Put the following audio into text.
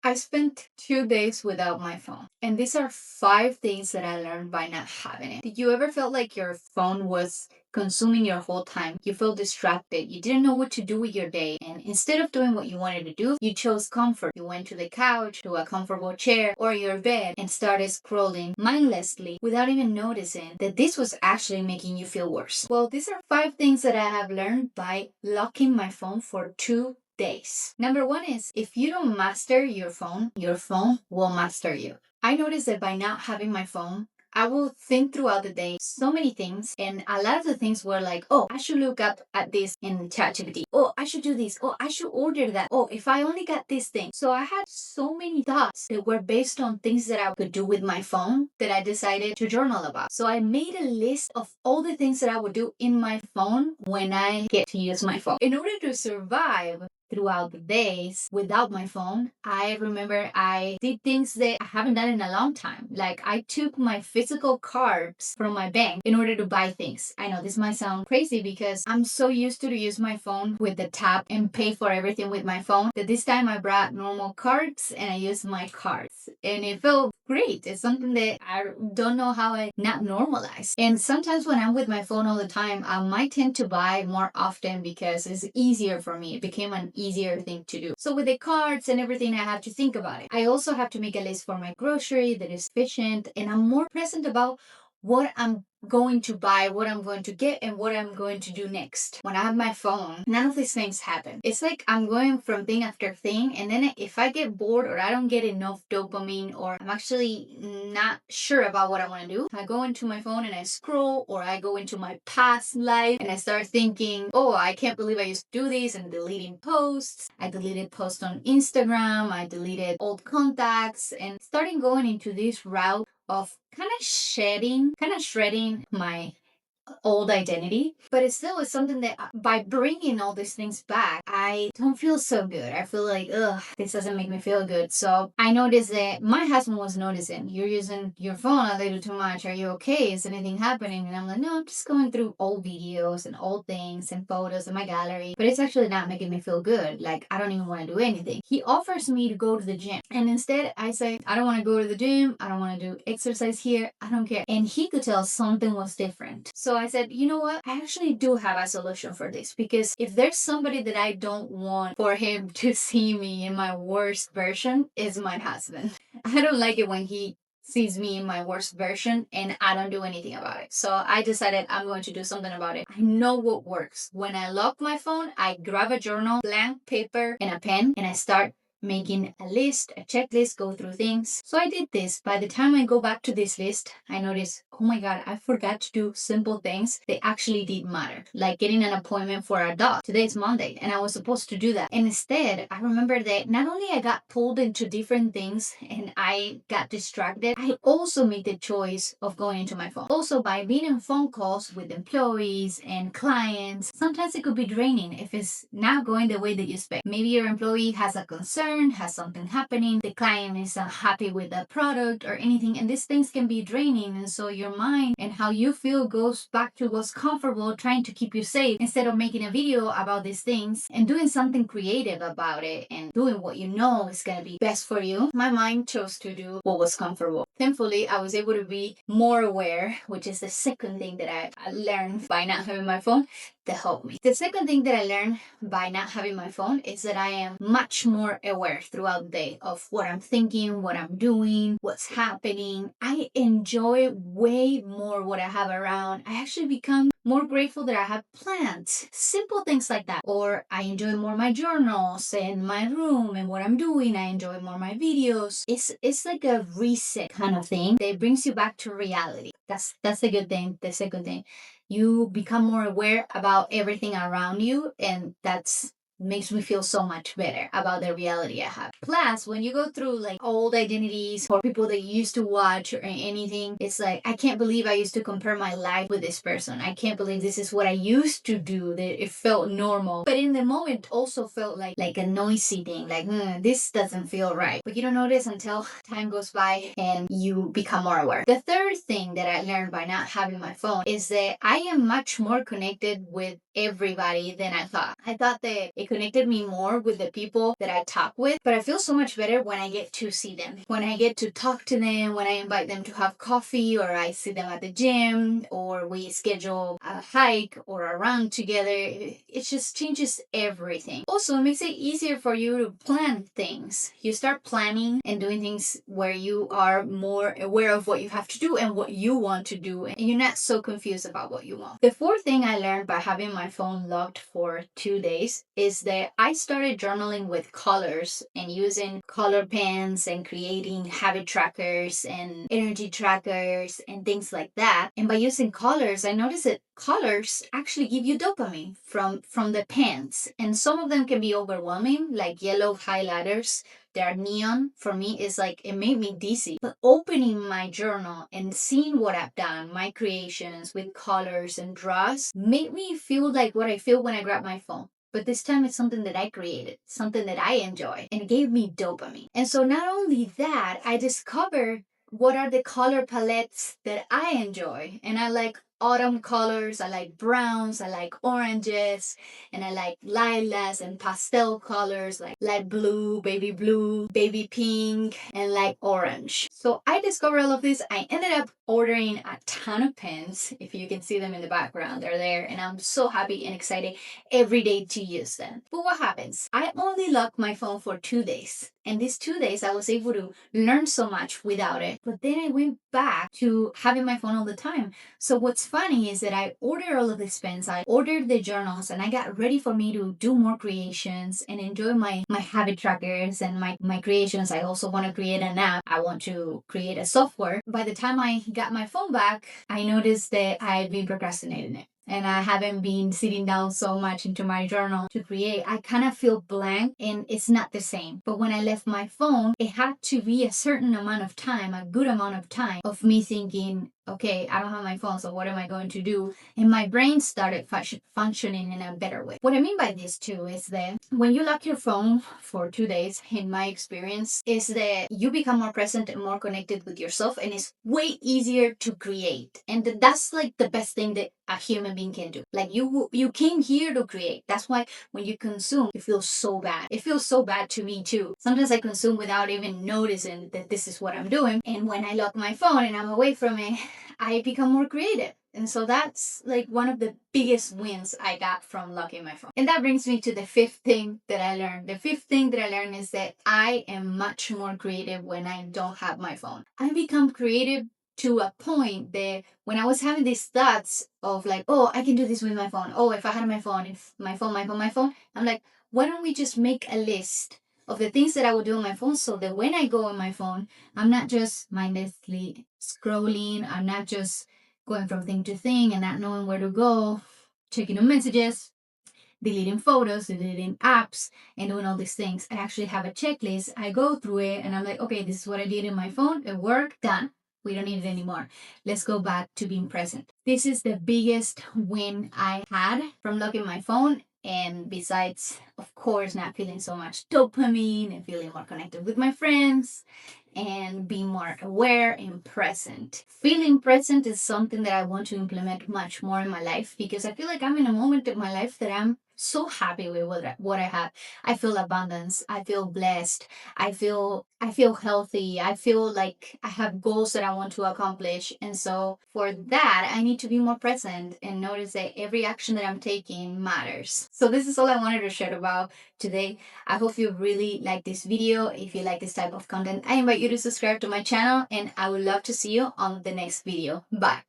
I spent 2 days without my phone. And these are 5 things that I learned by not having it. Did you ever felt like your phone was consuming your whole time? You felt distracted. You didn't know what to do with your day. And instead of doing what you wanted to do, you chose comfort. You went to the couch, to a comfortable chair, or your bed and started scrolling mindlessly without even noticing that this was actually making you feel worse. Well, these are 5 things that I have learned by locking my phone for 2 days. Number one is if you don't master your phone will master you. I noticed that by not having my phone, I will think throughout the day so many things, and a lot of the things were like, oh, I should look up at this in ChatGPT. Oh, I should do this. Oh, I should order that. Oh, if I only got this thing. So I had so many thoughts that were based on things that I could do with my phone that I decided to journal about. So I made a list of all the things that I would do in my phone when I get to use my phone. In order to survive throughout the days without my phone, I remember I did things that I haven't done in a long time. Like I took my physical cards from my bank in order to buy things. I know this might sound crazy because I'm so used to use my phone with the tap and pay for everything with my phone that this time I brought normal cards and I used my cards. And it felt great. It's something that I don't know how I not normalize. And sometimes when I'm with my phone all the time, I might tend to buy more often because it's easier for me. It became an easier thing to do. So with the cards and everything, I have to think about it. I also have to make a list for my grocery that is efficient, and I'm more present about what I'm going to buy, what I'm going to get, and what I'm going to do next. When I have my phone, none of these things happen. It's like I'm going from thing after thing, and then if I get bored or I don't get enough dopamine or I'm actually not sure about what I want to do, I go into my phone and I scroll, or I go into my past life and I start thinking, oh, I can't believe I used to do this, and deleting posts. I deleted posts on Instagram, I deleted old contacts, and starting going into this route of kind of shredding my old identity, but it still is something that by bringing all these things back, I don't feel so good. I feel like, ugh, this doesn't make me feel good. So I noticed that my husband was noticing, you're using your phone a little too much. Are you okay? Is anything happening? And I'm like, no, I'm just going through old videos and old things and photos in my gallery, but it's actually not making me feel good. Like, I don't even want to do anything. He offers me to go to the gym, and instead I say, I don't want to go to the gym. I don't want to do exercise here. I don't care. And he could tell something was different. So I said, you know what? I actually do have a solution for this, because if there's somebody that I don't want for him to see me in my worst version, is my husband. I don't like it when he sees me in my worst version and I don't do anything about it. So I decided I'm going to do something about it. I know what works. When I lock my phone, I grab a journal, blank paper, and a pen, and I start making a list, a checklist, go through things. So I did this. By the time I go back to this list, I notice, oh my God, I forgot to do simple things that actually did matter, like getting an appointment for a dog. Today is Monday and I was supposed to do that. And instead, I remember that not only I got pulled into different things and I got distracted, I also made the choice of going into my phone. Also, by being in phone calls with employees and clients, sometimes it could be draining if it's not going the way that you expect. Maybe your employee has a concern, has something happening, the client is unhappy with the product or anything, and these things can be draining. And so your mind and how you feel goes back to what's comfortable, trying to keep you safe, instead of making a video about these things and doing something creative about it and doing what you know is going to be best for you. My mind chose to do what was comfortable. Thankfully, I was able to be more aware, which is the second thing that I learned by not having my phone that helped me. The second thing that I learned by not having my phone is that I am much more aware throughout the day of what I'm thinking, what I'm doing, what's happening. I enjoy way more what I have around. I actually become more grateful that I have plants, simple things like that. Or I enjoy more my journals and my room and what I'm doing. I enjoy more my videos. It's like a reset kind of thing that brings you back to reality. That's a good thing. The second thing, you become more aware about everything around you, and that's makes me feel so much better about the reality I have. Plus, when you go through like old identities or people that you used to watch or anything, it's like, I can't believe I used to compare my life with this person. I can't believe this is what I used to do, that it felt normal. But in the moment also felt like a noisy thing, like, this doesn't feel right. But you don't notice until time goes by and you become more aware. The third thing that I learned by not having my phone is that I am much more connected with everybody than I thought. I thought that it It connected me more with the people that I talk with, but I feel so much better when I get to see them, when I get to talk to them, when I invite them to have coffee, or I see them at the gym, or we schedule a hike or a run together. It just changes everything. Also, it makes it easier for you to plan things. You start planning and doing things where you are more aware of what you have to do and what you want to do, and you're not so confused about what you want. The fourth thing I learned by having my phone locked for 2 days is that I started journaling with colors and using color pens and creating habit trackers and energy trackers and things like that. And by using colors, I noticed that colors actually give you dopamine from the pens, and some of them can be overwhelming, like yellow highlighters. They're neon. For me, it's like it made me dizzy. But opening my journal and seeing what I've done, my creations with colors and draws, made me feel like what I feel when I grab my phone. But this time it's something that I created, something that I enjoy, and it gave me dopamine. And so not only that, I discovered what are the color palettes that I enjoy. And I like autumn colors, I like browns, I like oranges, and I like lilacs and pastel colors like light blue, baby pink, and like orange. So I discovered all of this. I ended up ordering a ton of pens. If you can see them in the background, they're there, and I'm so happy and excited every day to use them. But what happens? I only locked my phone for 2 days. And these 2 days, I was able to learn so much without it. But then I went back to having my phone all the time. So what's funny is that I ordered all of these pens, I ordered the journals, and I got ready for me to do more creations and enjoy my habit trackers and my creations. I also want to create an app. I want to create a software. By the time I got my phone back, I noticed that I've been procrastinating it, and I haven't been sitting down so much into my journal to create. I kind of feel blank and it's not the same. But when I left my phone, it had to be a certain amount of time, a good amount of time of me thinking, okay, I don't have my phone, so what am I going to do? And my brain started functioning in a better way. What I mean by this too is that when you lock your phone for 2 days, in my experience, is that you become more present and more connected with yourself, and it's way easier to create. And that's like the best thing that a human being can do. Like you came here to create. That's why when you consume, it feels so bad. It feels so bad to me too. Sometimes I consume without even noticing that this is what I'm doing. And when I lock my phone and I'm away from it, I become more creative. And so that's like one of the biggest wins I got from locking my phone. And that brings me to the fifth thing that I learned. The fifth thing that I learned is that I am much more creative when I don't have my phone. I become creative to a point that when I was having these thoughts of like, oh, I can do this with my phone. Oh, if I had my phone, if my phone, I'm like, why don't we just make a list of the things that I would do on my phone, so that when I go on my phone, I'm not just mindlessly scrolling, I'm not just going from thing to thing and not knowing where to go, checking on messages, deleting photos, deleting apps, and doing all these things. I actually have a checklist. I go through it and I'm like, okay, this is what I did in my phone. It worked, done. We don't need it anymore. Let's go back to being present. This is the biggest win I had from locking my phone. And besides, of course, not feeling so much dopamine and feeling more connected with my friends and being more aware and present. Feeling present is something that I want to implement much more in my life, because I feel like I'm in a moment in my life that I'm so happy with what I have. I feel abundance. I feel blessed. I feel healthy. I feel like I have goals that I want to accomplish. And so for that, I need to be more present and notice that every action that I'm taking matters. So this is all I wanted to share about today. I hope you really like this video. If you like this type of content, I invite you to subscribe to my channel, and I would love to see you on the next video. Bye.